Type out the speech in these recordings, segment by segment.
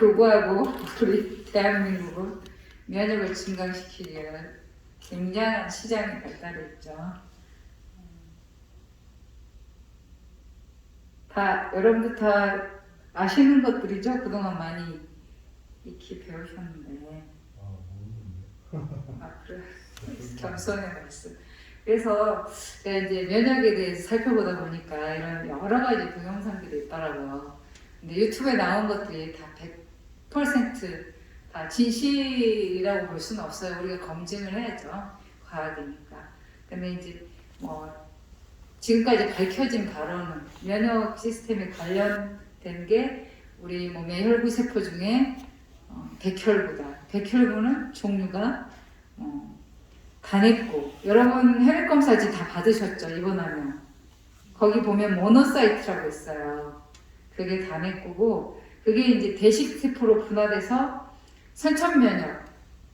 불구하고 우리 대한민국은 면역을 증강시키기 위한 굉장한 시장이 발달했죠. 다 여러분들 다 아시는 것들이죠. 그동안 많이 익히 배우셨는데. 그래. 겸손의 말씀. 그래서 제가 이제 면역에 대해서 살펴보다 보니까 이런 여러 가지 동영상들이 있더라고요. 근데 유튜브에 나온 것들이 다 100%다 진실이라고 볼 수는 없어요. 우리가 검증을 해야죠. 과학이니까. 근데 이제 뭐 지금까지 밝혀진 바로는 면역 시스템에 관련된 게 우리 몸의 혈구 세포 중에 백혈구다. 백혈구는 종류가 단핵구. 여러분 혈액 검사지 다 받으셨죠? 입원하면. 거기 보면 모노사이트라고 있어요. 그게 단핵구고, 그게 이제 대식 세포로 분화돼서 선천면역,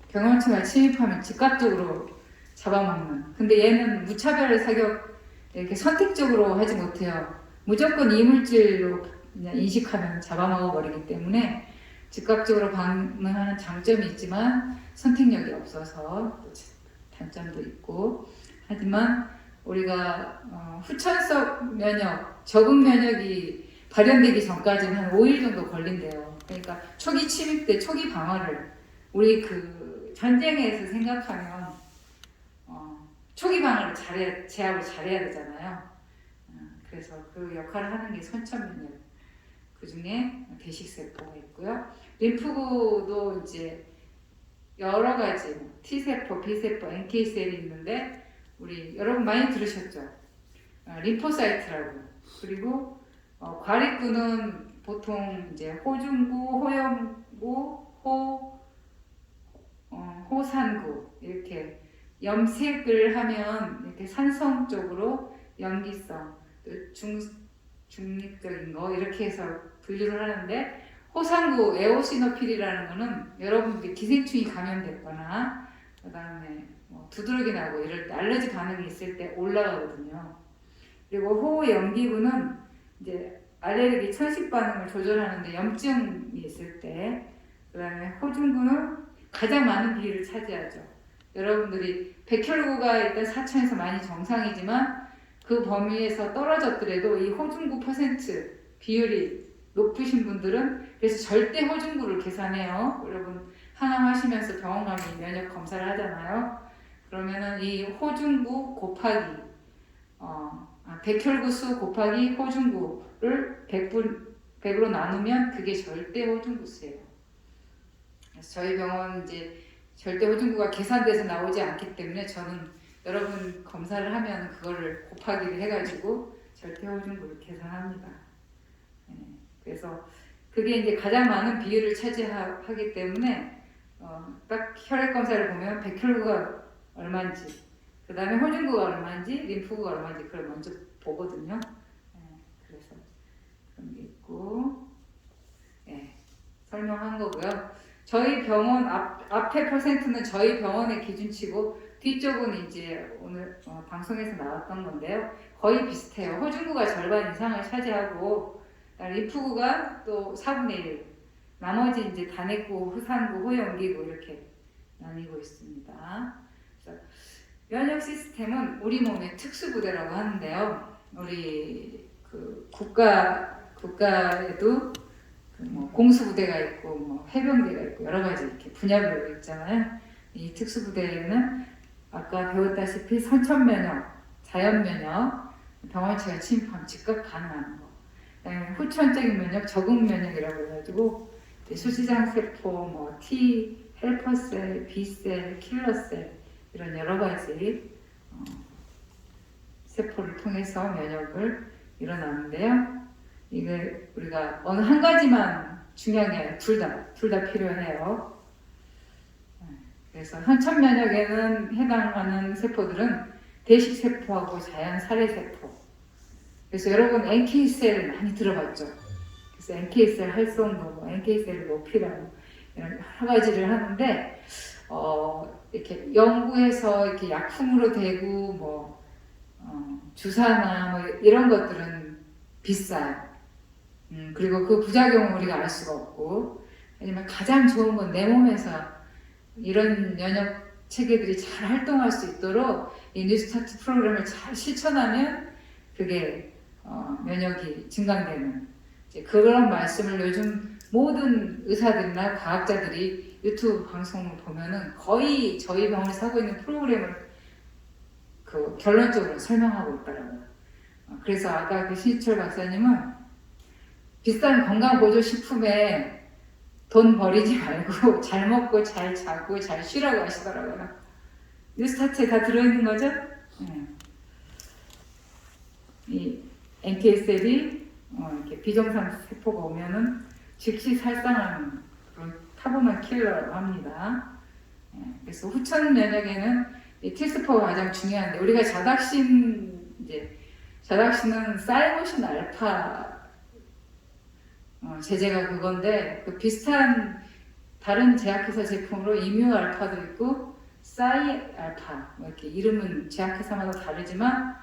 병원체가 침입하면 즉각적으로 잡아먹는. 근데 얘는 무차별 사격 이렇게 선택적으로 하지 못해요. 무조건 이물질로 그냥 인식하면 잡아먹어 버리기 때문에 즉각적으로 반응하는 장점이 있지만 선택력이 없어서 단점도 있고. 하지만 우리가 후천성 면역, 적응 면역이 발현되기 전까지는 한 5일 정도 걸린대요. 그러니까 초기 침입 때 초기 방어를 우리 그 전쟁에서 생각하면 초기 방어를 제압을 잘해야 되잖아요. 그래서 그 역할을 하는 게 선천면역. 그 중에 대식세포가 있고요. 림프구도 이제 여러 가지 T세포, B세포, NK셀이 있는데 우리 여러분 많이 들으셨죠? 림포사이트라고. 그리고 과립구는 보통 이제 호중구, 호염구, 호산구 이렇게 염색을 하면 이렇게 산성적으로 염기성, 또 중립적인 거 이렇게 해서 분류를 하는데, 호산구 에오시노필이라는 거는 여러분들이 기생충이 감염됐거나 그 다음에 두드러기 나고 이럴 때 알러지 반응이 있을 때 올라가거든요. 그리고 호염기구는 이제 알레르기 천식 반응을 조절하는데 염증이 있을 때, 그 다음에 호중구는 가장 많은 비율을 차지하죠. 여러분들이 백혈구가 일단 4천에서 많이 정상이지만 그 범위에서 떨어졌더라도 이 호중구 퍼센트 비율이 높으신 분들은, 그래서 절대 호중구를 계산해요. 여러분 항암하시면서 병원 가면 면역 검사를 하잖아요. 그러면은 이 호중구 곱하기 백혈구 수 곱하기 호중구를 100으로 나누면 그게 절대 호중구 수예요. 그래서 저희 병원 이제 절대 호중구가 계산돼서 나오지 않기 때문에 저는 여러분 검사를 하면 그거를 곱하기를 해가지고 절대 호중구를 계산합니다. 네. 그래서 그게 이제 가장 많은 비율을 차지하기 때문에 딱 혈액 검사를 보면 백혈구가 얼마인지, 그 다음에 호중구가 얼마인지, 림프구가 얼마인지 그걸 먼저 보거든요. 네. 그래서 그런 게 있고, 네. 설명한 거고요. 저희 병원 앞에 퍼센트는 저희 병원의 기준치고 뒤쪽은 이제 오늘 방송에서 나왔던 건데요. 거의 비슷해요. 호중구가 절반 이상을 차지하고 림프구가 또 4분의 1, 나머지 이제 단핵구, 후산구, 호염기구 이렇게 나뉘고 있습니다. 그래서 면역 시스템은 우리 몸의 특수부대라고 하는데요. 우리 그 국가에도 공수부대가 있고 해병대가 있고 여러 가지 이렇게 분야별로 있잖아요. 이 특수부대에는 아까 배웠다시피 선천면역, 자연면역, 병원체가 침입하면 즉각 반응하는 거, 그다음에 후천적인 면역, 적응면역이라고 해가지고 수지장세포, T, 헬퍼셀, B셀, 킬러셀 이런 여러 가지 세포를 통해서 면역을 일어나는데요. 이게 우리가 어느 한 가지만 중요한 게 아니라 둘 다 필요해요. 그래서 선천면역에는 해당하는 세포들은 대식세포하고 자연살해세포. 그래서 여러분 NK셀 많이 들어봤죠? 그래서 NK셀 활성도, NK셀을 높이라고 이런 여러 가지를 하는데 이렇게 연구해서 이렇게 약품으로 대고 주사나 이런 것들은 비싸요. 그리고 그 부작용을 우리가 알 수가 없고, 왜냐면 가장 좋은 건 내 몸에서 이런 면역 체계들이 잘 활동할 수 있도록 이 뉴스타트 프로그램을 잘 실천하면 그게 면역이 증강되는 이제 그런 말씀을 요즘 모든 의사들이나 과학자들이 유튜브 방송을 보면은 거의 저희 병원에서 하고 있는 프로그램을 그 결론적으로 설명하고 있더라고요. 그래서 아까 그 신희철 박사님은 비싼 건강보조식품에 돈 버리지 말고 잘 먹고 잘 자고 잘 쉬라고 하시더라고요. 뉴스타트에 다 들어있는 거죠? 네. 이 NK셀이 이렇게 비정상 세포가 오면은 즉시 살상하는 그런 타고난 킬러라고 합니다. 네. 그래서 후천 면역에는 이 T세포가 가장 중요한데 우리가 자닥신은 사이모신 알파 제제가 그건데 그 비슷한 다른 제약회사 제품으로 이뮤 알파도 있고 사이 알파 이렇게 이름은 제약회사마다 다르지만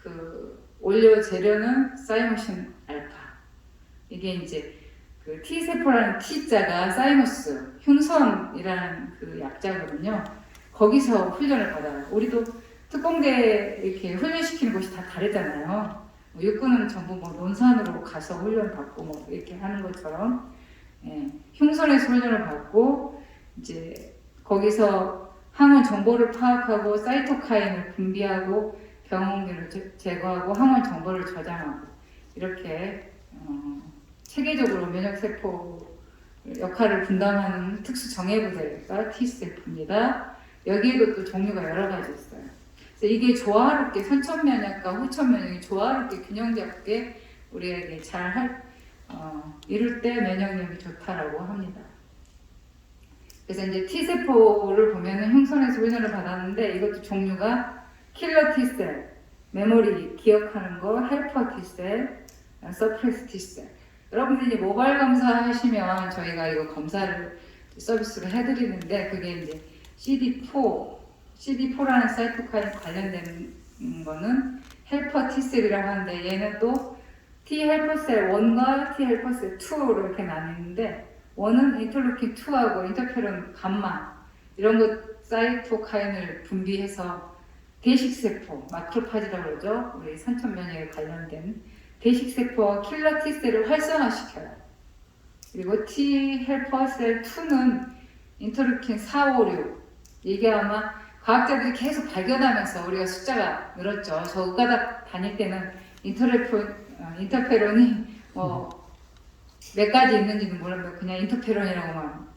그 원료 재료는 사이모신 알파 이게 이제 그 T세포라는 T자가 사이머스 흉선이라는 그 약자거든요. 거기서 훈련을 받아요. 우리도 특공대 이렇게 훈련시키는 곳이 다 다르잖아요. 육군은 전부 뭐 논산으로 가서 훈련 받고 뭐 이렇게 하는 것처럼 흉선에서 훈련을 받고 이제 거기서 항원 정보를 파악하고 사이토카인을 분비하고 병원기를 제거하고 항원 정보를 저장하고 이렇게 체계적으로 면역세포 역할을 분담하는 특수 정예부대가 T세포입니다. 여기에도 또 종류가 여러 가지 있어요. 그래서 이게 조화롭게 선천면역과 후천면역이 조화롭게 균형 잡게 우리에게 잘 이룰 때 면역력이 좋다라고 합니다. 그래서 이제 T세포를 보면은 흉선에서 훈련을 받았는데 이것도 종류가 킬러 T셀, 메모리 기억하는 거, 헬퍼 T셀, 서프레스 T셀. 여러분들이 이제 모바일 검사 하시면 저희가 이거 검사를 서비스로 해드리는데 그게 이제 CD4라는 사이토카인 관련된 거는 헬퍼 T셀이라고 하는데 얘는 또 T 헬퍼셀 1과 T 헬퍼셀 2로 이렇게 나뉘는데 1은 인터루킨 2하고 인터페론 감마 이런 것 사이토카인을 분비해서 대식세포, 마크로파지라고 그러죠. 우리 선천면역에 관련된 대식세포와 킬러 T셀을 활성화시켜요. 그리고 T 헬퍼셀 2는 인터루킨 4, 5, 6 이게 아마 과학자들이 계속 발견하면서 우리가 숫자가 늘었죠. 저 의과대 다닐 때는 인터페론이 몇 가지 있는지는 몰랐는데 그냥 인터페론이라고만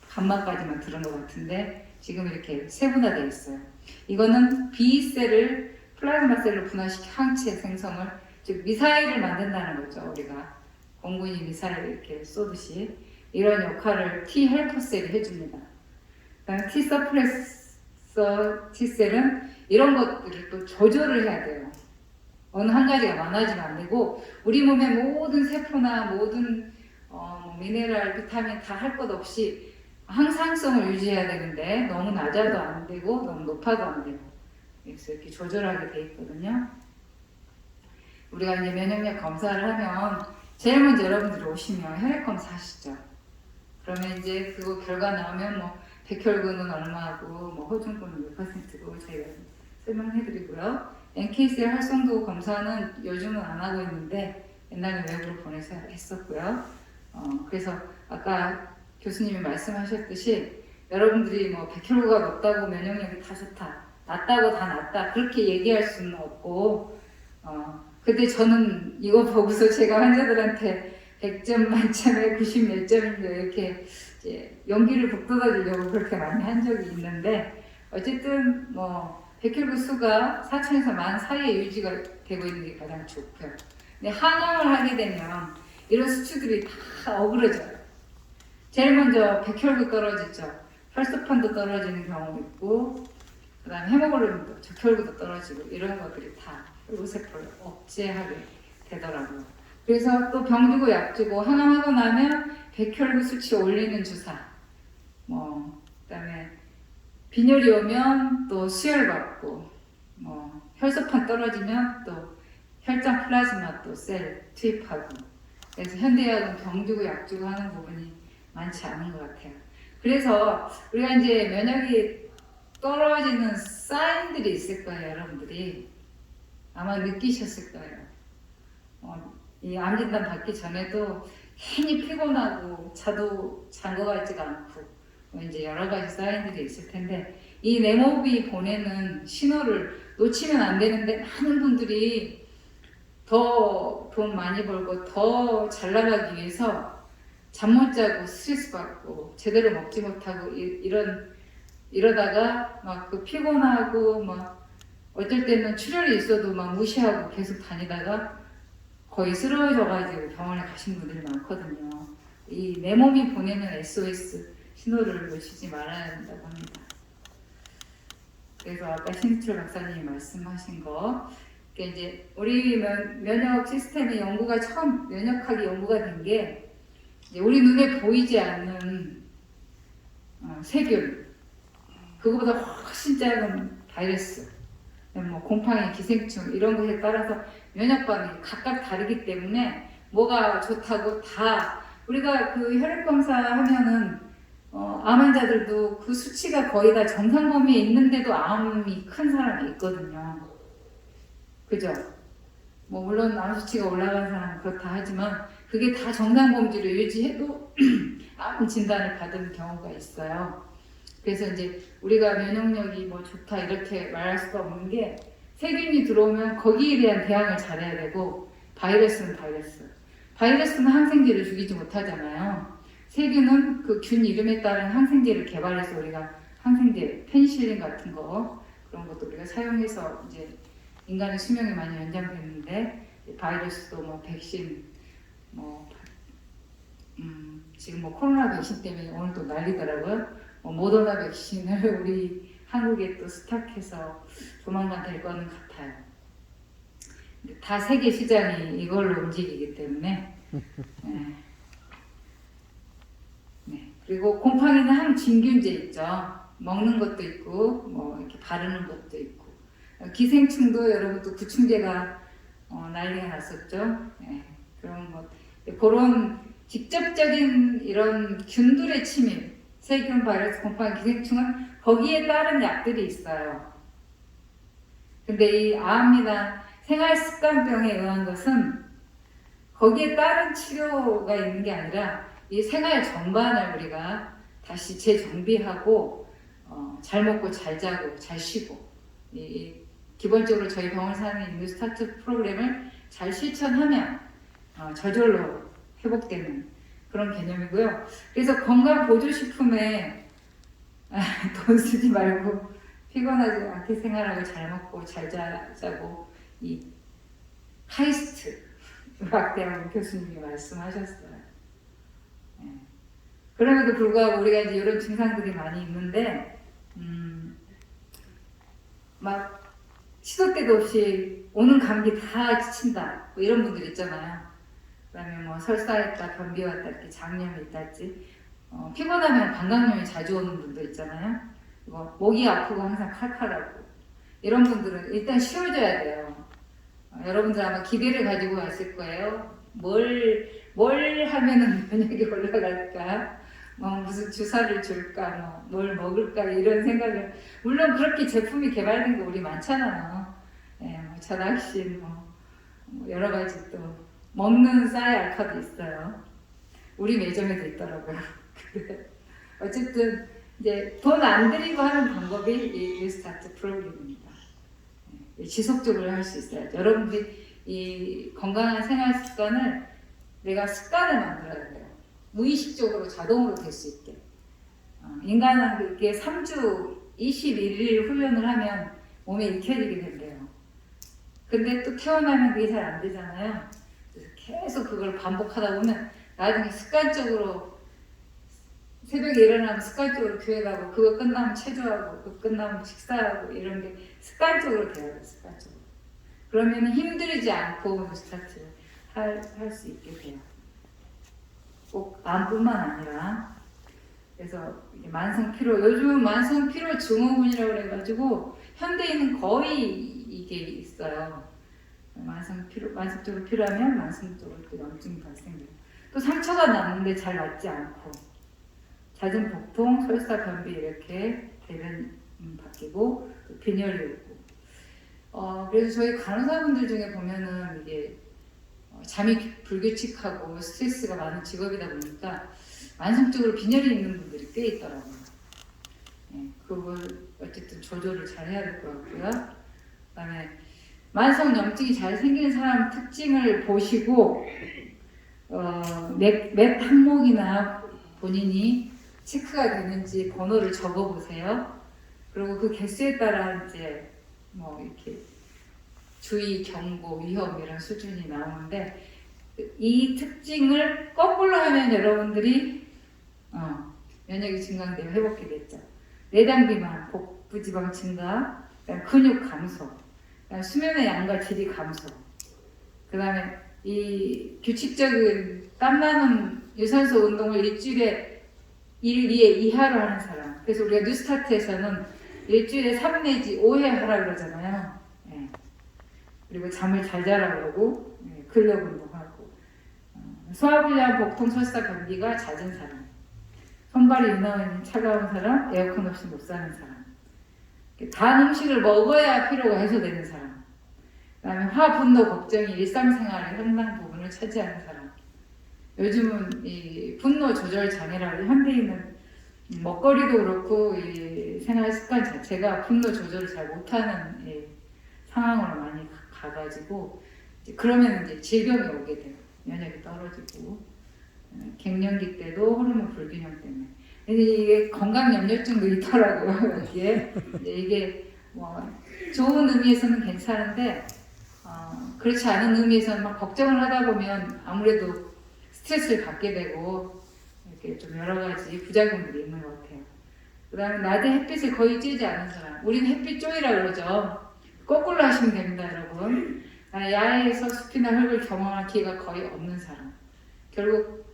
감마까지만 들은 것 같은데 지금 이렇게 세분화되어 있어요. 이거는 B셀을 플라즈마셀로 분화시켜 항체 생성을 즉 미사일을 만든다는 거죠. 우리가 공군이 미사일을 이렇게 쏘듯이 이런 역할을 T 헬퍼셀이 해줍니다. 그다음에 T 서프레서 T셀은 이런 것들을 또 조절을 해야 돼요. 어느 한 가지가 많아지면 안 되고 우리 몸의 모든 세포나 모든 미네랄, 비타민 다 할 것 없이 항상성을 유지해야 되는데 너무 낮아도 안 되고 너무 높아도 안 되고 그래서 이렇게 조절하게 돼 있거든요. 우리가 이제 면역력 검사를 하면 제일 먼저 여러분들이 오시면 혈액 검사 하시죠. 그러면 이제 그거 결과 나오면 뭐 백혈구는 얼마고 뭐 호중구는 몇 %고 저희가 설명해드리고요. NK셀 활성도 검사는 요즘은 안 하고 있는데 옛날에 외부로 보내서 했었고요. 그래서 아까 교수님이 말씀하셨듯이 여러분들이 뭐 백혈구가 높다고 면역력이 다 좋다, 낮다고 다 낮다 그렇게 얘기할 수는 없고 근데 저는 이거 보고서 제가 환자들한테 100점 만점에 90 몇 점인데 이렇게 이제 용기를 북돋아주려고 그렇게 많이 한 적이 있는데 어쨌든 뭐 백혈구 수가 4천에서 10,000 사이에 유지가 되고 있는 게 가장 좋고요. 근데 항암을 하게 되면 이런 수치들이 다 어그러져요. 제일 먼저 백혈구 떨어지죠. 혈소판도 떨어지는 경우 있고 그 다음에 헤모글로빈도 적혈구도 떨어지고 이런 것들이 다 혈구세포를 억제하게 되더라고요. 그래서 또 병 주고 약 주고 항암하고 나면 백혈구 수치 올리는 주사 그 다음에 빈혈이 오면 또 수혈 받고 혈소판 떨어지면 또 혈장 플라즈마 또 셀 투입하고 그래서 현대의학은 병 주고 약 주고 하는 부분이 많지 않은 것 같아요. 그래서 우리가 이제 면역이 떨어지는 사인들이 있을 거예요, 여러분들이. 아마 느끼셨을 거예요. 이 암진단 받기 전에도 괜히 피곤하고 자도 잔 것 같지가 않고 이제 여러 가지 사인들이 있을 텐데 이 내 몸이 보내는 신호를 놓치면 안 되는데 많은 분들이 더 돈 많이 벌고 더 잘 나가기 위해서 잠 못 자고 스트레스 받고 제대로 먹지 못하고 이러다가 막 그 피곤하고 막 어쩔 때는 출혈이 있어도 막 무시하고 계속 다니다가 거의 쓰러져가지고 병원에 가신 분들이 많거든요. 이 내 몸이 보내는 SOS 신호를 놓치지 말아야 한다고 합니다. 그래서 아까 신희철 박사님이 말씀하신 거, 그러니까 이제 우리 면역 시스템의 연구가 처음 면역학이 연구가 된 게 우리 눈에 보이지 않는 세균, 그거보다 훨씬 작은 바이러스, 뭐 곰팡이, 기생충 이런 것에 따라서 면역 반응이 각각 다르기 때문에 뭐가 좋다고 다 우리가 그 혈액 검사하면은 암 환자들도 그 수치가 거의 다 정상 범위에 있는데도 암이 큰 사람이 있거든요. 그죠? 뭐 물론 암 수치가 올라간 사람은 그렇다 하지만 그게 다 정상 범주를 유지해도 암 진단을 받은 경우가 있어요. 그래서 이제 우리가 면역력이 뭐 좋다 이렇게 말할 수가 없는 게 세균이 들어오면 거기에 대한 대항을 잘해야 되고 바이러스는 바이러스는 항생제를 죽이지 못하잖아요. 세균은 그 균 이름에 따른 항생제를 개발해서 우리가 항생제, 페니실린 같은 거 그런 것도 우리가 사용해서 이제 인간의 수명이 많이 연장됐는데 바이러스도 뭐 백신 뭐 지금 뭐 코로나 백신 때문에 오늘 또 난리더라고요. 모더나 백신을 우리 한국에 또 스탁해서 조만간 될 거는 같아요. 다 세계 시장이 이걸로 움직이기 때문에. 네. 네. 그리고 곰팡이는 항진균제 있죠. 먹는 것도 있고 뭐 이렇게 바르는 것도 있고 기생충도 여러분 또 구충제가 난리가 났었죠. 네. 그런 직접적인 이런 균들의 침입, 세균, 바이러스, 곰팡이, 기생충은 거기에 따른 약들이 있어요. 근데 이 암이나 생활습관병에 의한 것은 거기에 따른 치료가 있는 게 아니라 이 생활 전반을 우리가 다시 재정비하고 잘 먹고 잘 자고 잘 쉬고 기본적으로 저희 병원에서 하는 뉴 스타트 프로그램을 잘 실천하면 저절로 회복되는 그런 개념이고요. 그래서 건강보조식품에 돈 쓰지 말고 피곤하지 않게 생활하고 잘 먹고 잘 자고 이 카이스트 의학대학원 교수님이 말씀하셨어요. 네. 그럼에도 불구하고 우리가 이제 이런 증상들이 많이 있는데 막 시도 때도 없이 오는 감기 다 지친다 뭐 이런 분들 있잖아요. 그다음에 뭐 설사했다, 변비 왔다, 이렇게 장염이 있다지. 피곤하면 방광염이 자주 오는 분도 있잖아요. 목이 아프고 항상 칼칼하고 이런 분들은 일단 쉬어줘야 돼요. 여러분들 아마 기대를 가지고 왔을 거예요. 뭘 하면은 면역이 올라갈까? 뭐 무슨 주사를 줄까? 뭘 먹을까? 이런 생각을 물론 그렇게 제품이 개발된 거 우리 많잖아요. 예, 뭐 전학신 뭐 여러 가지 또 먹는 쌀 알파도 있어요. 우리 매점에도 있더라고요. 어쨌든 이제 돈 안 들이고 하는 방법이 이 뉴스타트 프로그램입니다. 지속적으로 할 수 있어요. 여러분들이 이 건강한 생활 습관을 내가 습관을 만들어야 돼요. 무의식적으로 자동으로 될 수 있게. 인간은 그렇게 3주 21일 훈련을 하면 몸에 익혀지게 된대요. 근데 또 태어나면 그게 잘 안 되잖아요. 그래서 계속 그걸 반복하다 보면 나중에 습관적으로 새벽에 일어나면 습관적으로 교회 가고 그거 끝나면 체조하고 그거 끝나면 식사하고 이런 게 습관적으로 돼야 돼요. 습관적으로. 그러면 힘들지 않고 스타트를 할 수 있게 돼요. 꼭 암뿐만 아니라 그래서 만성 피로 요즘은 만성 피로 증후군이라고 그래가지고 현대인은 거의 이게 있어요. 만성적으로 피로하면 만성적으로 또 염증이 발생돼요. 또 상처가 났는데 잘 낫지 않고 잦은 복통, 설사, 변비 이렇게 대변 바뀌고 빈혈이 오고 그래서 저희 간호사분들 중에 보면은 이게 잠이 불규칙하고 스트레스가 많은 직업이다 보니까 만성적으로 빈혈이 있는 분들이 꽤 있더라고요. 그걸 어쨌든 조절을 잘 해야 될 것 같고요. 그다음에 만성 염증이 잘 생기는 사람 특징을 보시고 몇 항목이나 본인이 체크가 되는지 번호를 적어 보세요. 그리고 그 개수에 따라 이제 뭐 이렇게 주의, 경고, 위험 이런 수준이 나오는데 이 특징을 거꾸로 하면 여러분들이 면역이 증강되고 회복되겠죠. 내장 비만, 복부 지방 증가, 근육 감소, 수면의 양과 질이 감소, 그 다음에 이 규칙적인 땀나는 유산소 운동을 일주일에 1, 2회 이하로 하는 사람. 그래서 우리가 뉴스타트에서는 일주일에 3 내지 5회 하라 그러잖아요. 그리고 잠을 잘 자라 그러고 근력 운동하고 소화불량, 복통, 설사, 변비가 잦은 사람, 손발이 유난히 차가운 사람, 에어컨 없이 못 사는 사람, 단 음식을 먹어야 피로가 해소되는 사람, 그 다음에 화, 분노, 걱정이 일상생활의 상당 부분을 차지하는 사람. 요즘은 이 분노 조절 장애라고 현대인은 먹거리도 그렇고 이 생활 습관 자체가 분노 조절을 잘 못하는 상황으로 많이 가가지고 그러면 이제 질병이 오게 돼요. 면역이 떨어지고 갱년기 때도 호르몬 불균형 때문에. 근데 이게 건강 염려증도 있더라고요. 이게 뭐 좋은 의미에서는 괜찮은데 그렇지 않은 의미에서는 막 걱정을 하다 보면 아무래도 스트레스를 받게 되고 이렇게 좀 여러 가지 부작용들이 있는 것 같아요. 그 다음에 낮에 햇빛을 거의 쬐지 않은 사람. 우리는 햇빛 쪼이라 그러죠. 거꾸로 하시면 됩니다, 여러분. 야외에서 숲이나 흙을 경험할 기회가 거의 없는 사람. 결국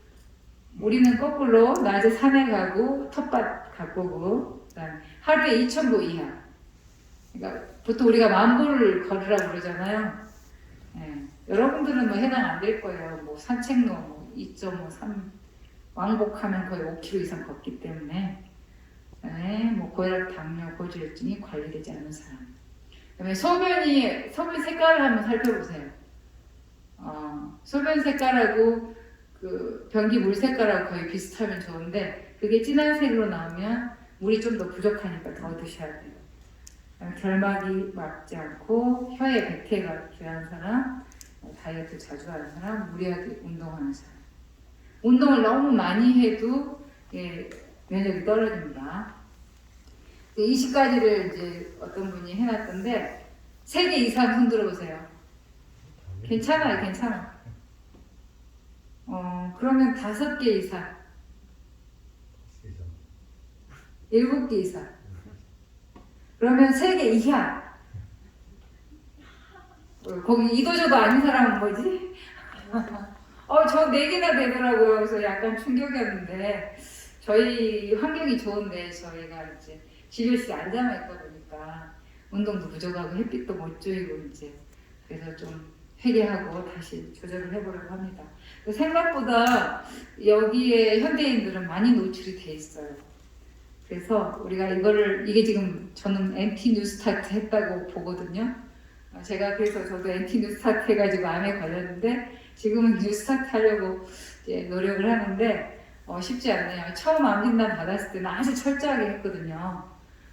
우리는 거꾸로 낮에 산에 가고 텃밭 가꾸고 그다음에 하루에 2,000보 이하. 그러니까 보통 우리가 10,000보를 걸으라고 그러잖아요. 여러분들은 뭐 해당 안 될 거예요. 뭐 산책로 뭐 2.53 왕복하면 거의 5km 이상 걷기 때문에 뭐 고혈압, 당뇨, 고지혈증이 관리되지 않은 사람. 그다음에 소변 색깔을 한번 살펴보세요. 소변 색깔하고 그 변기 물 색깔하고 거의 비슷하면 좋은데 그게 진한 색으로 나오면 물이 좀 더 부족하니까 더 드셔야 돼요. 결막이 막지 않고 혀에 백태가 귀한 사람, 다이어트 자주 하는 사람, 무리하게 운동하는 사람. 운동을 너무 많이 해도 면역이 떨어집니다. 20가지를 이제 어떤 분이 해놨던데 3개 이상 손 들어보세요. 괜찮아요, 괜찮아. 그러면 5개 이상, 7개 이상. 그러면 3개 이하. 거기 이도저도 아닌 사람은 뭐지? 저 4개나 되더라고요. 그래서 약간 충격이었는데 저희 환경이 좋은데 저희가 이제 집에서 앉아만 있다 보니까 운동도 부족하고 햇빛도 못 쬐고 이제 그래서 좀 회개하고 다시 조절을 해보려고 합니다. 생각보다 여기에 현대인들은 많이 노출이 돼 있어요. 그래서 우리가 이게 지금 저는 엔티 뉴스타트 했다고 보거든요. 제가 그래서 저도 엔티 뉴스타트 해가지고 암에 걸렸는데 지금은 뉴스타트 하려고 이제 노력을 하는데 쉽지 않네요. 처음 암 진단 받았을 때는 아주 철저하게 했거든요.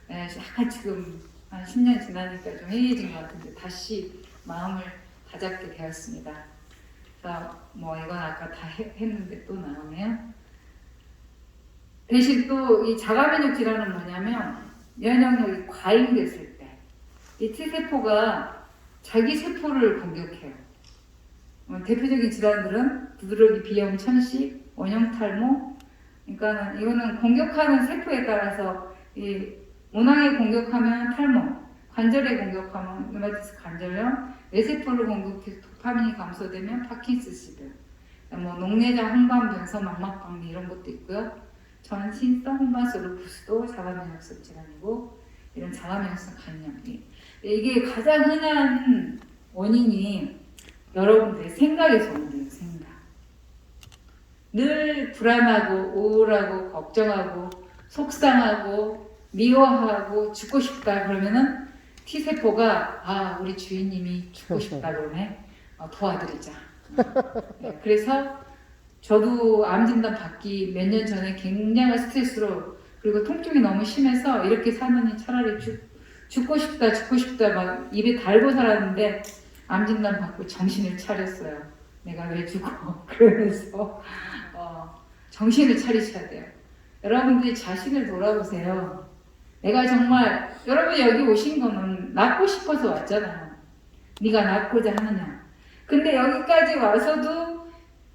약간 지금 한 10년 지나니까 좀 해이해진 것 같은데 다시 마음을 다잡게 되었습니다. 그래서 뭐 이건 아까 다 했는데 또 나오네요. 대신 또 이 자가면역 질환은 뭐냐면 면역력이 과잉됐을 때 이 T세포가 자기 세포를 공격해요. 대표적인 질환들은 두드러기, 비염, 천식, 원형 탈모. 그러니까 이거는 공격하는 세포에 따라서 이 모낭에 공격하면 탈모, 관절에 공격하면 류마티스 관절염, 뇌세포를 공격해서 도파민이 감소되면 파킨슨스병, 뭐 녹내장, 홍반, 변성, 망막박리 이런 것도 있고요. 전신성 홍반성 루푸스도 자가면역성 질환이고 이런 자가면역성 간염. 이게 가장 흔한 원인이 여러분들의 생각에서 온대요. 생각. 늘 불안하고 우울하고 걱정하고 속상하고 미워하고 죽고 싶다 그러면은 T세포가 아 우리 주인님이 죽고 싶다 그러네 도와드리자. 네, 그래서 저도 암 진단 받기 몇 년 전에 굉장한 스트레스로 그리고 통증이 너무 심해서 이렇게 사느니 차라리 죽고 싶다 막 입에 달고 살았는데 암 진단 받고 정신을 차렸어요. 내가 왜 죽어? 그러면서 정신을 차리셔야 돼요. 여러분들이 자신을 돌아보세요. 내가 정말 여러분 여기 오신 거는 낫고 싶어서 왔잖아요. 네가 낫고자 하느냐. 근데 여기까지 와서도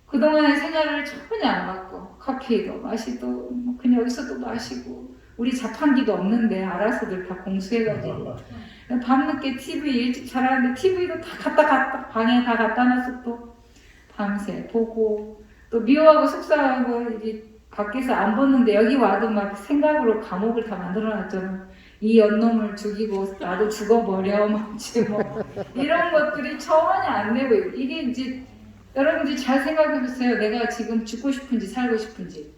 그동안의 생활을 전혀 안 받고 커피도 마시도 그냥 여기서도 마시고 우리 자판기도 없는데 알아서들 다 공수해가지고 밤늦게 TV 일찍 자라는데 TV도 다 갖다 방에 다 갖다 놔서 또 밤새 보고 또 미워하고 속상하고 이제 밖에서 안 보는데 여기 와도 막 생각으로 감옥을 다 만들어놨잖아. 이 연놈을 죽이고 나도 죽어버려 뭐 이런 것들이 전혀 안 되고 이게 이제 여러분들이 잘 생각해보세요. 내가 지금 죽고 싶은지 살고 싶은지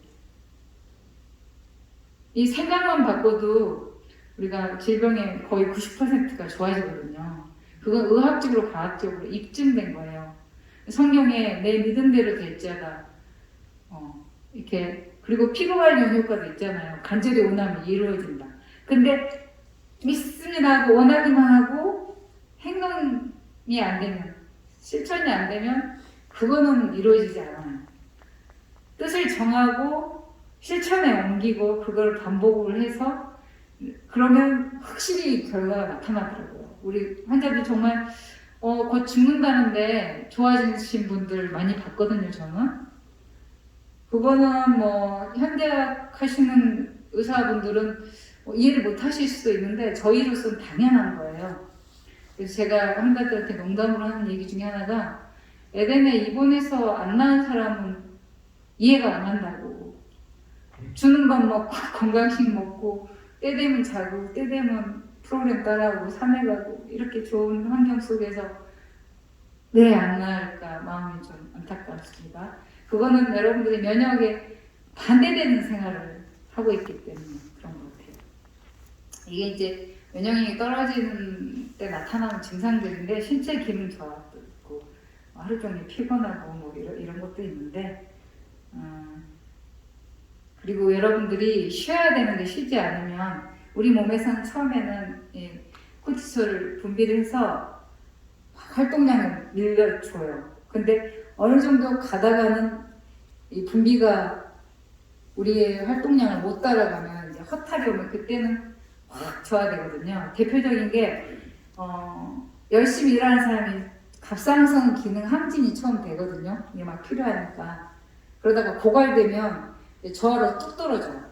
이 생각만 바꿔도 우리가 질병의 거의 90%가 좋아지거든요. 그건 의학적으로 과학적으로 입증된 거예요. 성경에 내 믿음대로 될지어다 이렇게 그리고 피부관리 효과도 있잖아요. 간절히 원하면 이루어진다. 근데 믿습니다 하고 원하기만 하고 행동이 안 되면 실천이 안 되면 그거는 이루어지지 않아요. 뜻을 정하고 실천에 옮기고 그걸 반복을 해서 그러면 확실히 결과가 나타나더라고요. 우리 환자들 정말 곧 죽는다는데 좋아지신 분들 많이 봤거든요. 저는 그거는 뭐 현대학 하시는 의사분들은 이해를 못 하실 수도 있는데 저희로서는 당연한 거예요. 그래서 제가 환자들한테 농담으로 하는 얘기 중에 하나가 에덴에 입원해서 안 나은 사람은 이해가 안 한다고. 주는 밥 먹고 건강식 먹고 때 되면 자고 때 되면 프로그램 따라오고 산에 가고 이렇게 좋은 환경 속에서 왜 안 나을까 마음이 좀 안타깝습니다. 그거는 여러분들이 면역에 반대되는 생활을 하고 있기 때문에 그런 것 같아요. 이게 이제 면역력이 떨어지는 때 나타나는 증상들인데 신체 기능 저하도 있고 하루 종일 피곤하고 뭐 이런 것도 있는데 그리고 여러분들이 쉬어야 되는데 쉬지 않으면 우리 몸에서는 처음에는 코티솔을 분비를 해서 활동량을 늘려줘요. 근데 어느 정도 가다가는 이 분비가 우리의 활동량을 못 따라가면 이제 허탈이 오면 그때는 확 저하되거든요. 대표적인 게 열심히 일하는 사람이 갑상선 기능 항진이 처음 되거든요. 이게 막 필요하니까. 그러다가 고갈되면 저하로 뚝 떨어져요.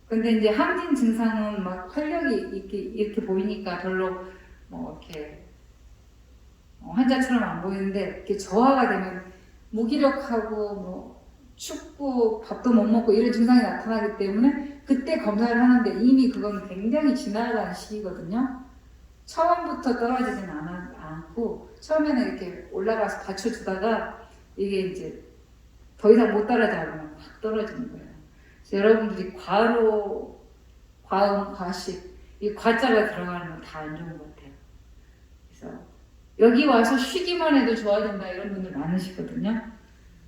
근데 이제 항진 증상은 막 활력이 이렇게 보이니까 별로 뭐 이렇게 환자처럼 안 보이는데 이렇게 저하가 되면 무기력하고 뭐 춥고 밥도 못 먹고 이런 증상이 나타나기 때문에 그때 검사를 하는데 이미 그건 굉장히 지나가는 시기거든요. 처음부터 떨어지진 않고 처음에는 이렇게 올라가서 받쳐주다가 이게 이제 더 이상 못 따라잡으면 확 떨어지는 거예요. 그래서 여러분들이 과로, 과음, 과식 이 과자가 들어가는 건 다 안 좋은 것 같아요. 그래서 여기 와서 쉬기만 해도 좋아진다 이런 분들 많으시거든요.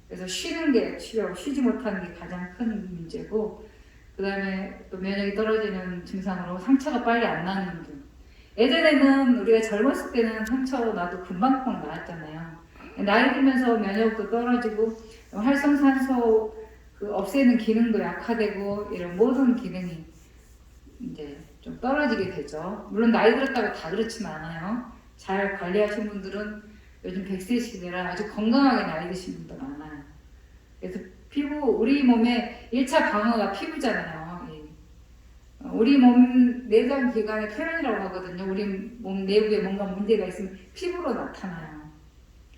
그래서 쉬는 게 치료, 쉬지 못하는 게 가장 큰 문제고 그 다음에 또 면역이 떨어지는 증상으로 상처가 빨리 안 나는 분. 예전에는 우리가 젊었을 때는 상처 나도 금방 나았잖아요. 나이 들면서 면역도 떨어지고 활성산소 그 없애는 기능도 약화되고 이런 모든 기능이 이제 좀 떨어지게 되죠. 물론 나이 들었다고 다 그렇진 않아요. 잘 관리하신 분들은 요즘 100세 시대라 아주 건강하게 나이 드신 분도 많아요. 그래서 피부, 우리 몸의 1차 방어가 피부잖아요. 우리 몸 내장 기관의 표현이라고 하거든요. 우리 몸 내부에 뭔가 문제가 있으면 피부로 나타나요.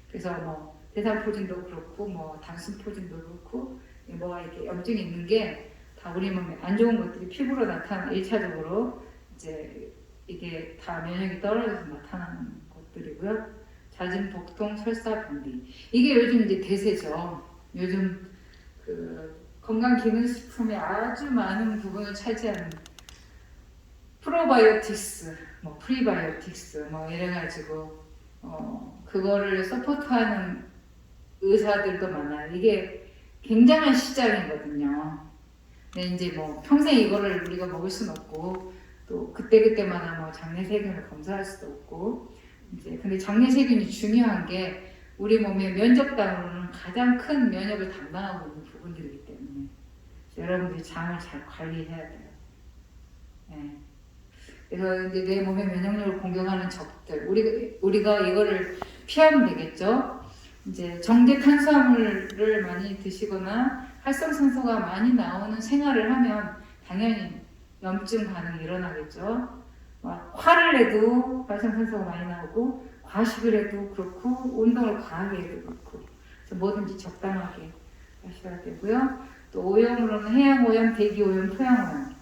그래서 뭐 대상포진도 그렇고 뭐 단순포진도 그렇고 뭐가 이렇게 염증이 있는 게 다 우리 몸에 안 좋은 것들이 피부로 나타나 1차적으로 이제 이게 다 면역이 떨어져서 나타나는 것들이고요. 잦은 복통, 설사, 변비. 이게 요즘 이제 대세죠. 요즘 그 건강기능식품의 아주 많은 부분을 차지하는 프로바이오틱스, 뭐 프리바이오틱스, 뭐 이래가지고 그거를 서포트하는 의사들도 많아요. 이게 굉장한 시장이거든요. 근데 이제 뭐 평생 이거를 우리가 먹을 수는 없고 또 그때그때마다 뭐 장내 세균을 검사할 수도 없고 이제 근데 장내 세균이 중요한 게 우리 몸의 면적당으로는 가장 큰 면역을 담당하고 있는 부분들이기 때문에 여러분들이 장을 잘 관리해야 돼요. 네. 그래서 이제 내 몸의 면역력을 공격하는 적들 우리가 이거를 피하면 되겠죠. 이제 정제 탄수화물을 많이 드시거나 활성산소가 많이 나오는 생활을 하면 당연히 염증 반응이 일어나겠죠. 화를 내도 활성산소가 많이 나오고 과식을 해도 그렇고 운동을 과하게 해도 그렇고 그래서 뭐든지 적당하게 하셔야 되고요. 또 오염으로는 해양오염, 대기오염, 토양오염.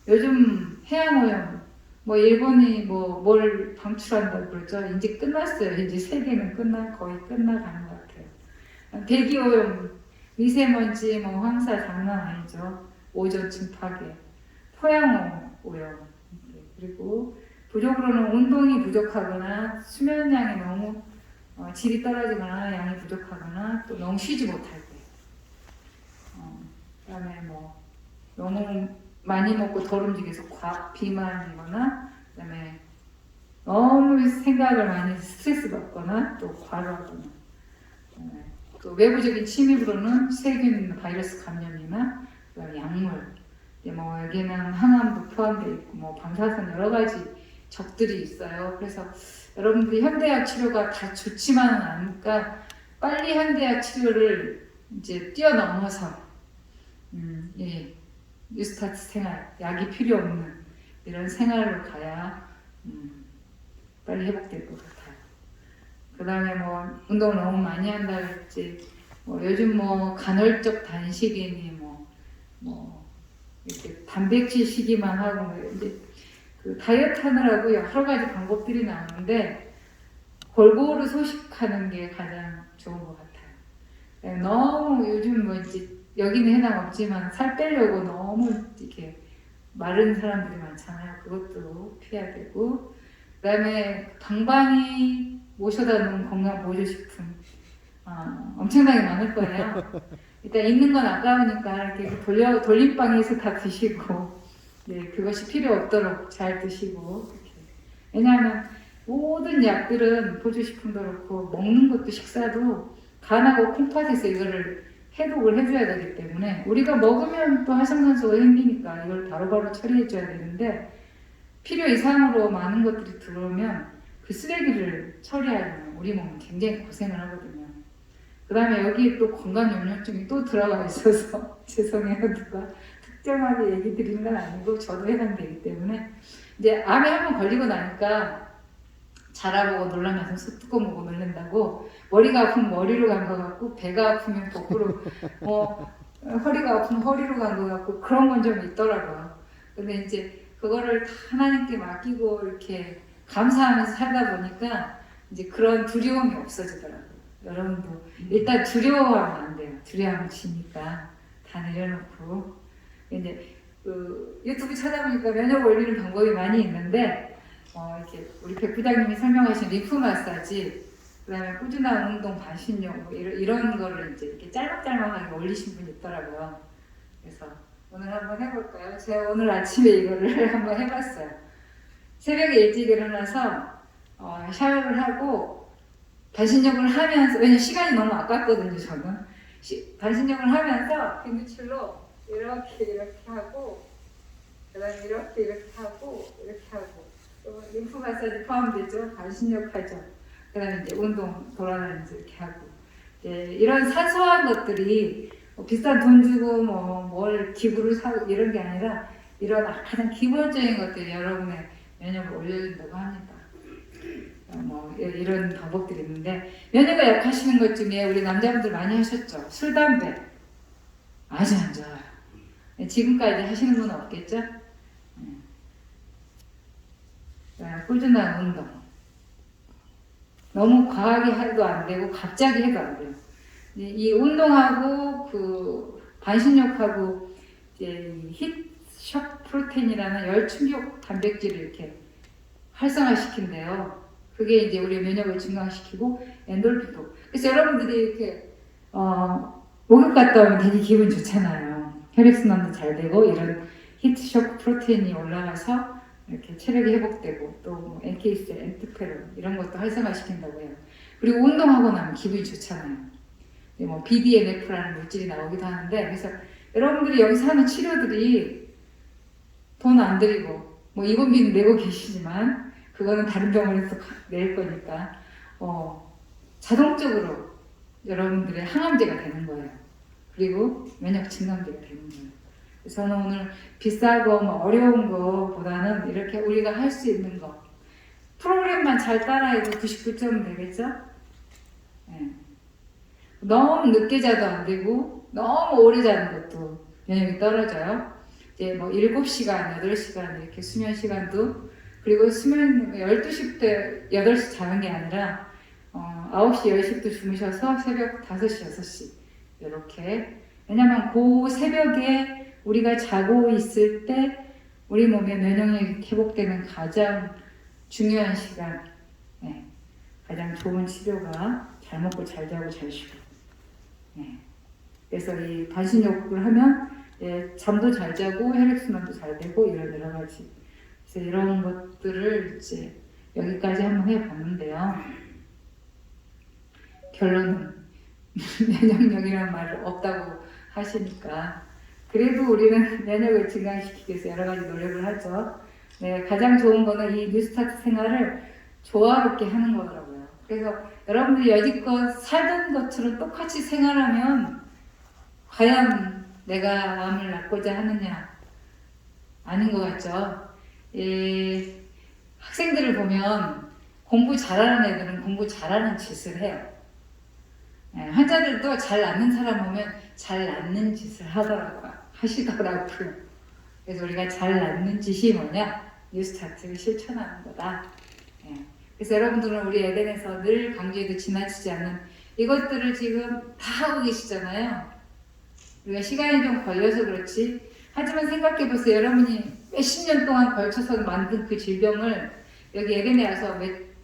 요즘 해양오염 뭐 일본이 뭐 뭘 방출한다고 그러죠. 이제 끝났어요. 이제 세계는 거의 끝나가는 것 같아요. 대기오염, 미세먼지, 뭐 황사 장난 아니죠. 오존층 파괴, 토양오염. 그리고 부족으로는 운동이 부족하거나 수면량이 너무 질이 떨어지거나 양이 부족하거나 또 너무 쉬지 못할 때. 그다음에 뭐 너무 많이 먹고 덜 움직여서 비만이거나 그다음에 너무 생각을 많이 스트레스 받거나 또 과로하거나 또 외부적인 침입으로는 세균 바이러스 감염이나 약물 뭐 여기는 항암도 포함되어 있고 뭐 방사선 여러 가지 적들이 있어요. 그래서 여러분들이 현대약 치료가 다 좋지만은 않으니까 빨리 현대약 치료를 이제 뛰어넘어서 예, 뉴스타트 생활, 약이 필요 없는 이런 생활로 가야 빨리 회복될 것 같아요. 그 다음에 뭐 운동을 너무 많이 한다 할지 뭐 요즘 뭐 간헐적 단식이니 뭐 이렇게 단백질 식이만 하고 뭐 이제 그 다이어트 하느라고 여러 가지 방법들이 나오는데 골고루 소식하는 게 가장 좋은 것 같아요. 너무 요즘 뭐 이제 여기는 해당 없지만 살 빼려고 너무 이렇게 마른 사람들이 많잖아요. 그것도 피해야 되고 그다음에 방방이 모셔다 놓은 건강 보조식품 엄청나게 많을 거예요. 일단 있는 건 아까우니까 이렇게 돌림방에서 다 드시고 네, 그것이 필요 없도록 잘 드시고 이렇게. 왜냐하면 모든 약들은 보조식품도 그렇고 먹는 것도 식사도 간하고 콩팥에서 이거를 해독을 해줘야 되기 때문에 우리가 먹으면 또 활성산소가 생기니까 이걸 바로바로 처리해줘야 되는데 필요 이상으로 많은 것들이 들어오면 그 쓰레기를 처리하려면 우리 몸은 굉장히 고생을 하거든요. 그 다음에 여기에 또 건강염려증이 또 들어가 있어서 죄송해요. 누가 특정하게 얘기 드리는 건 아니고 저도 해당되기 때문에 이제 암에 한번 걸리고 나니까 자라보고 놀라면서 소뚜껑 보고 놀란다고 머리가 아프면 머리로 간 것 같고 배가 아프면 거꾸로 허리가 아프면 허리로 간 것 같고 그런 건 좀 있더라고요. 근데 이제 그거를 다 하나님께 맡기고 이렇게 감사하면서 살다 보니까 이제 그런 두려움이 없어지더라고요. 여러분도 일단 두려워하면 안 돼요. 두려워하면 지니까 다 내려놓고 이제 그 유튜브 찾아보니까 면역 올리는 방법이 많이 있는데 이렇게 우리 백 부장님이 설명하신 리프 마사지, 그다음에 꾸준한 운동, 반신욕 뭐 이런 거를 이제 이렇게 짤막짤막하게 올리신 분이 있더라고요. 그래서 오늘 한번 해볼까요? 제가 오늘 아침에 이거를 한번 해봤어요. 새벽에 일찍 일어나서 샤워를 하고 반신욕을 하면서 왜냐면 시간이 너무 아깝거든요. 저는 반신욕을 하면서 빈누칠로 이렇게 하고 그다음에 이렇게 하고 이렇게 하고 또 림프 마사지 포함되죠. 반신욕 하죠. 그다음에 이제 운동 돌아다니면서 이렇게 하고 이런 사소한 것들이 비싼 돈 주고 뭘 기구를 사고 이런 게 아니라 이런 가장 기본적인 것들이 여러분의 면역을 올려준다고 합니다. 이런 방법들이 있는데 면역이 약하시는 것 중에 우리 남자분들 많이 하셨죠. 술, 담배 아주 안 좋아요. 지금까지 하시는 분은 없겠죠? 꾸준한 운동. 너무 과하게 해도 안 되고 갑자기 해도 안 돼요. 이 운동하고 그 반신욕하고 이제 힛쇼크 프로테인이라는 열충격 단백질을 이렇게 활성화시킨대요. 그게 이제 우리 면역을 증강시키고 엔돌핀도. 그래서 여러분들이 이렇게 목욕 갔다 오면 되게 기분 좋잖아요. 혈액순환도 잘 되고 이런 히트쇼크 프로테인이 올라가서 이렇게 체력이 회복되고 또뭐 NK셀, 엔트페론 이런 것도 활성화시킨다고 해요. 그리고 운동하고 나면 기분이 좋잖아요. 뭐 BDNF라는 물질이 나오기도 하는데 그래서 여러분들이 여기서 하는 치료들이 돈 안 들이고 뭐 입원비는 내고 계시지만 그거는 다른 병원에서 낼 거니까 자동적으로 여러분들의 항암제가 되는 거예요. 그리고 면역 증강제가 되는 거예요. 그래서 저는 오늘 비싸고 뭐 어려운 거보다는 이렇게 우리가 할 수 있는 거 프로그램만 잘 따라해도 99점은 되겠죠? 네. 너무 늦게 자도 안 되고 너무 오래 자는 것도 면역이 떨어져요. 이제 뭐 7시간, 8시간 이렇게 수면 시간도 그리고 수면 12시부터 8시 자는 게 아니라 9시, 10시부터 주무셔서 새벽 5시, 6시 이렇게 왜냐면 그 새벽에 우리가 자고 있을 때 우리 몸의 면역력이 회복되는 가장 중요한 시간 네. 가장 좋은 치료가 잘 먹고 잘 자고 잘 쉬고 네. 그래서 이 반신욕을 하면 잠도 잘 자고 혈액순환도 잘 되고 이런 여러 가지 그래서 이런 것들을 이제 여기까지 한번 해봤는데요. 결론은 면역력이란 말을 없다고 하시니까 그래도 우리는 면역을 증강시키기 위해서 여러 가지 노력을 하죠. 네, 가장 좋은 거는 이 뉴스타트 생활을 조화롭게 하는 거더라고요. 그래서 여러분들이 여지껏 살던 것처럼 똑같이 생활하면 과연 내가 암을 낳고자 하느냐? 아닌 것 같죠? 학생들을 보면 공부 잘하는 애들은 공부 잘하는 짓을 해요. 환자들도 잘 낳는 사람 보면 잘 낳는 짓을 하시더라고요. 그래서 우리가 잘 낳는 짓이 뭐냐? 뉴스타트를 실천하는 거다. 그래서 여러분들은 우리 에덴에서 늘 강조해도 지나치지 않는 이것들을 지금 다 하고 계시잖아요. 우리가 시간이 좀 걸려서 그렇지. 하지만 생각해보세요. 여러분이 몇십 년 동안 걸쳐서 만든 그 질병을 여기 에덴에 와서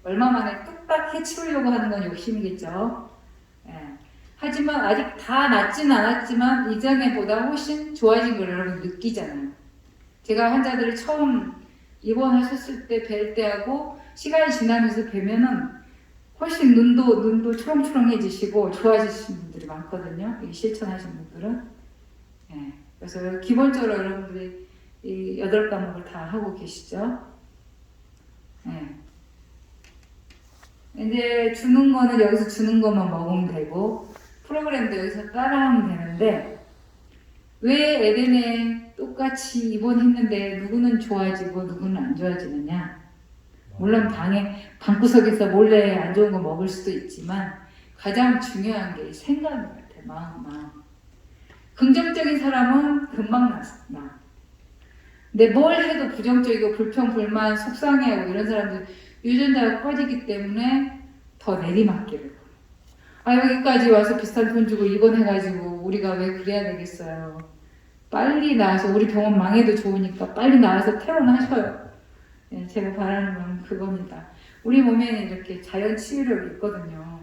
얼마 만에 뚝딱 해치우려고 하는 건 욕심이겠죠. 하지만 아직 다 낫지는 않았지만 이전에보다 훨씬 좋아진 걸 여러분 느끼잖아요. 제가 환자들을 처음 입원하셨을 때 뵐 때하고 시간이 지나면서 뵈면은 훨씬 눈도 초롱초롱해지시고 좋아지신 분들이 많거든요. 실천하신 분들은. 그래서 기본적으로 여러분들이 이 8과목을 다 하고 계시죠. 이제 주는 거는 여기서 주는 것만 먹으면 되고 프로그램도 여기서 따라하면 되는데 왜 에덴에 똑같이 입원했는데 누구는 좋아지고 누구는 안 좋아지느냐? 물론 방구석에서 몰래 안 좋은 거 먹을 수도 있지만 가장 중요한 게 생각인 것 같아요. 마음. 긍정적인 사람은 금방 나. 근데 뭘 해도 부정적이고 불평, 불만, 속상해하고 이런 사람들 유전자가 꺼지기 때문에 더 내리막길을. 여기까지 와서 비싼 돈 주고 입원해가지고 우리가 왜 그래야 되겠어요. 빨리 나와서 우리 병원 망해도 좋으니까 빨리 나와서 퇴원하셔요. 제가 바라는 건 그겁니다. 우리 몸에는 이렇게 자연 치유력이 있거든요.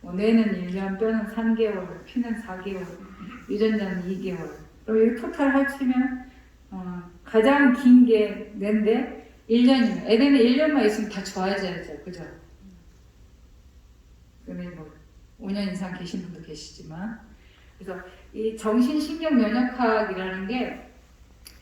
뇌는 1년, 뼈는 3개월, 피는 4개월, 유전자는 2개월. 그럼 이 토탈 합치면 가장 긴 게 뇌인데 1년이면 에덴에 1년만 있으면 다 좋아져야죠. 그죠? 근데 뭐 5년 이상 계신 분도 계시지만 그래서 이 정신신경 면역학이라는 게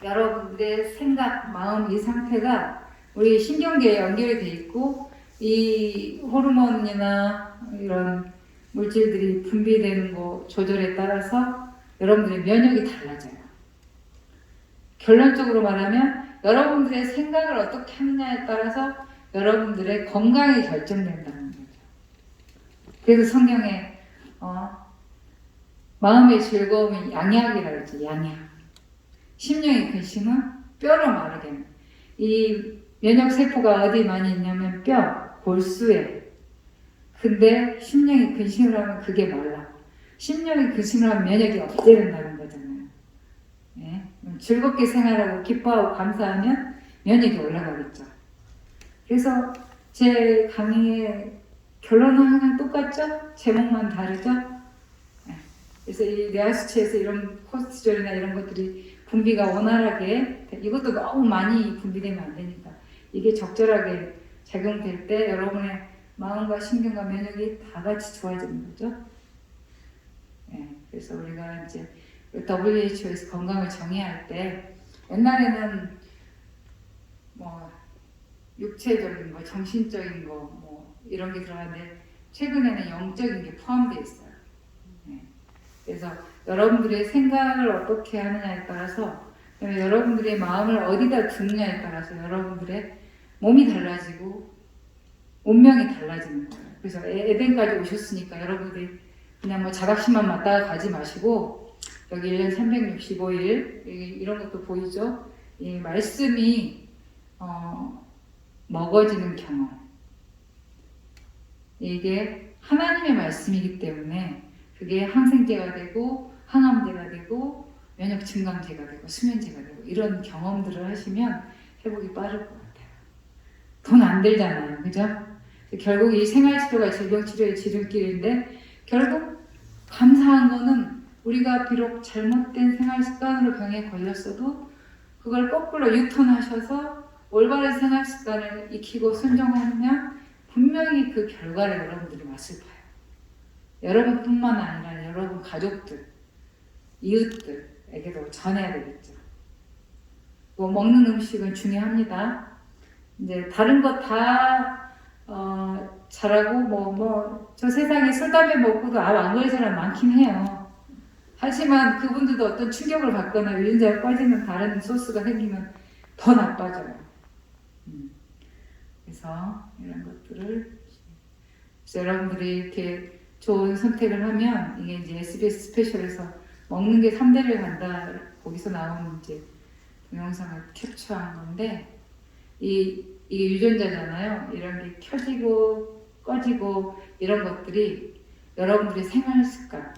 여러분들의 생각, 마음 이 상태가 우리 신경계에 연결이 돼 있고 이 호르몬이나 이런 물질들이 분비되는 거 조절에 따라서 여러분들의 면역이 달라져요. 결론적으로 말하면 여러분들의 생각을 어떻게 하느냐에 따라서 여러분들의 건강이 결정된다는 거죠. 그래서 성경에 마음의 즐거움이 양약이라고 그러지. 양약. 심령의 근심은 뼈로 마르게. 이 면역세포가 어디 많이 있냐면 뼈, 골수에. 근데 심령이 근심을 하면 그게 말라. 심령이 근심을 하면 면역이 없애된다는 거잖아요. 예? 즐겁게 생활하고 기뻐하고 감사하면 면역이 올라가겠죠. 그래서 제 강의의 결론은 항상 똑같죠? 제목만 다르죠? 예. 그래서 이 뇌하수체에서 이런 코르티졸이나 이런 것들이 분비가 원활하게, 이것도 너무 많이 분비되면 안 되니까 이게 적절하게 작용될 때 여러분의 마음과 신경과 면역이 다 같이 좋아지는 거죠. 예, 그래서 우리가 이제 WHO에서 건강을 정의할 때 옛날에는 뭐 육체적인 거, 정신적인 거, 뭐 이런 게 들어가는데 최근에는 영적인 게 포함되어 있어요. 예, 그래서 여러분들의 생각을 어떻게 하느냐에 따라서, 여러분들의 마음을 어디다 두느냐에 따라서 여러분들의 몸이 달라지고 운명이 달라지는 거예요. 그래서 에덴까지 오셨으니까 여러분들이 그냥 뭐 자각심만 맞다가 가지 마시고, 여기 1년 365일 이런 것도 보이죠? 이 말씀이 먹어지는 경험, 이게 하나님의 말씀이기 때문에 그게 항생제가 되고 항암제가 되고 면역 증강제가 되고 수면제가 되고 이런 경험들을 하시면 회복이 빠를 것 같아요. 돈 안 들잖아요, 그죠? 결국 이 생활치료가 질병치료의 지름길인데, 결국 감사한 거는 우리가 비록 잘못된 생활습관으로 병에 걸렸어도 그걸 거꾸로 유턴하셔서 올바른 생활습관을 익히고 순종하면 분명히 그 결과를 여러분들이 맛을 봐요. 여러분뿐만 아니라 여러분 가족들, 이웃들에게도 전해야 되겠죠. 뭐 먹는 음식은 중요합니다. 이제 다른 거 다 잘하고 저 세상에 술 담배 먹고도 암 안 걸린 사람 많긴 해요. 하지만 그분들도 어떤 충격을 받거나 유전자가 꺼지는 다른 소스가 생기면 더 나빠져요. 그래서 이런 것들을, 그래서 여러분들이 이렇게 좋은 선택을 하면, 이게 이제 SBS 스페셜에서 먹는 게 3대를 간다, 거기서 나오는 이제 동영상을 캡처한 건데, 이게 유전자잖아요. 이런 게 켜지고 꺼지고 이런 것들이 여러분들의 생활 습관,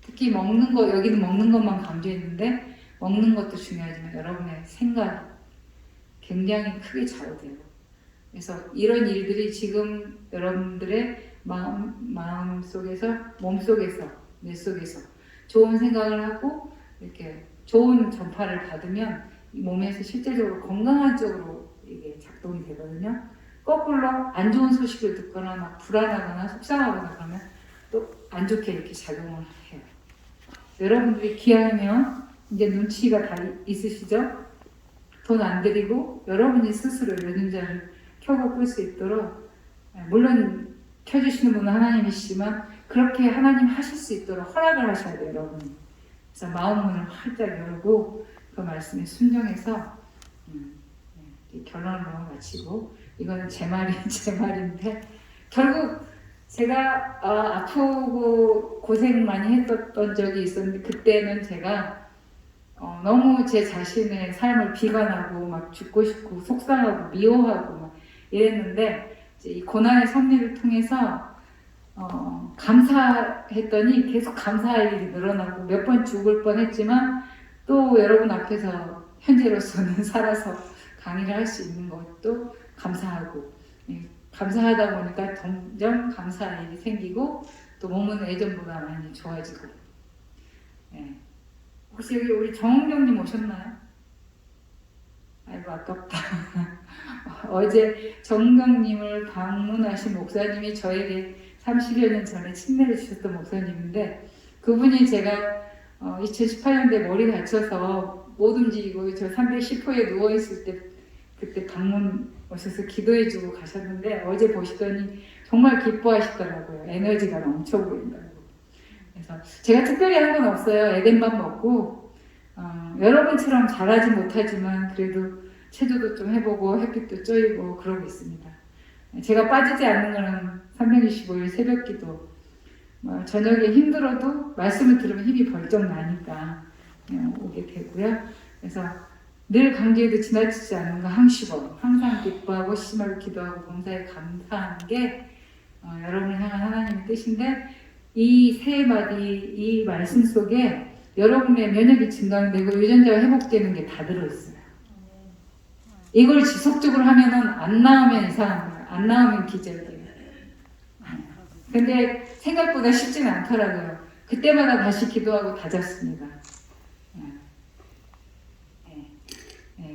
특히 먹는 거, 여기는 먹는 것만 강조했는데 먹는 것도 중요하지만 여러분의 생각이 굉장히 크게 좌우돼요. 그래서 이런 일들이 지금 여러분들의 마음 속에서, 몸 속에서, 뇌 속에서 좋은 생각을 하고 이렇게 좋은 전파를 받으면 이 몸에서 실제적으로 건강한 쪽으로 이게 작동이 되거든요. 거꾸로 안 좋은 소식을 듣거나 막 불안하거나 속상하거나 그러면 또 안 좋게 이렇게 작용을 해요. 여러분들이 기하면 이제 눈치가 다 있으시죠? 돈 안 들이고 여러분이 스스로 유전자를 켜고 끌 수 있도록, 물론 켜주시는 분은 하나님이시지만 그렇게 하나님 하실 수 있도록 허락을 하셔야 돼요, 여러분이. 그래서 마음 문을 활짝 열고 그 말씀에 순종해서 결론으로 마치고, 이거는 제 말인데 결국 제가 아프고 고생 많이 했던 적이 있었는데, 그때는 제가 너무 제 자신의 삶을 비관하고 막 죽고 싶고 속상하고 미워하고 막 이랬는데, 이제 이 고난의 섭리를 통해서 감사했더니 계속 감사할 일이 늘어나고 몇 번 죽을 뻔했지만 또 여러분 앞에서 현재로서는 살아서 강의를 할 수 있는 것도 감사하고, 감사하다 보니까 점점 감사할 일이 생기고 또 몸은 예전보다 많이 좋아지고. 혹시 여기 우리 정은경님 오셨나요? 아이고 아깝다. 어제 정은경님을 방문하신 목사님이 저에게 30여 년 전에 침례를 주셨던 목사님인데, 그분이 제가 2018년도에 머리 다쳐서 못 움직이고 저 310호에 누워있을 때 그때 방문 오셔서 기도해주고 가셨는데, 어제 보시더니 정말 기뻐하시더라고요. 에너지가 넘쳐 보인다고. 그래서 제가 특별히 한 건 없어요. 에덴밥 먹고 여러분처럼 잘하지 못하지만 그래도 체조도 좀 해보고 햇빛도 쬐이고 그러고 있습니다. 제가 빠지지 않는 거는 365일 새벽기도, 저녁에 힘들어도 말씀을 들으면 힘이 벌쩍 나니까 오게 되고요. 그래서 늘 강조해도 지나치지 않는 거 항시범, 항상 기뻐하고 심하게 기도하고 봉사에 감사하는 게 여러분을 향한 하나님의 뜻인데, 이 세 마디 이 말씀 속에 여러분의 면역이 증강되고 유전자가 회복되는 게 다 들어있어요. 이걸 지속적으로 하면은 안 나오면 이상한 거예요. 안 나오면 기적이에요. 근데 생각보다 쉽지는 않더라고요. 그때마다 다시 기도하고 다졌습니다.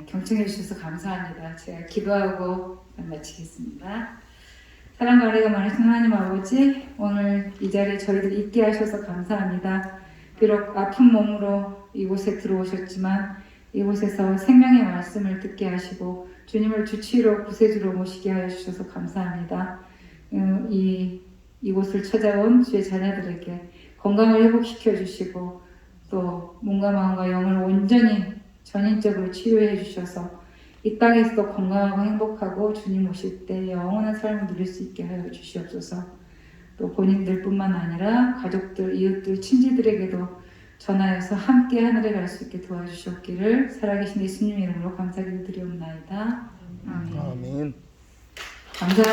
경청해 주셔서 감사합니다. 제가 기도하고 마치겠습니다. 사랑과 은혜가 많으신 하나님 아버지, 오늘 이 자리에 저희들 있게 하셔서 감사합니다. 비록 아픈 몸으로 이곳에 들어오셨지만 이곳에서 생명의 말씀을 듣게 하시고 주님을 주치의로 구세주로 모시게 하여 주셔서 감사합니다. 이곳을 찾아온 주의 자녀들에게 건강을 회복시켜 주시고 또 몸과 마음과 영을 온전히 전인적으로 치료해 주셔서 이 땅에서도 건강하고 행복하고 주님 오실 때 영원한 삶을 누릴 수 있게 하여 주시옵소서. 또 본인들뿐만 아니라 가족들, 이웃들, 친지들에게도 전하여서 함께 하늘에 갈 수 있게 도와주셨기를 살아계신 예수님 이름으로 감사기도 드리옵나이다. 아멘. 아멘. 감사합니다.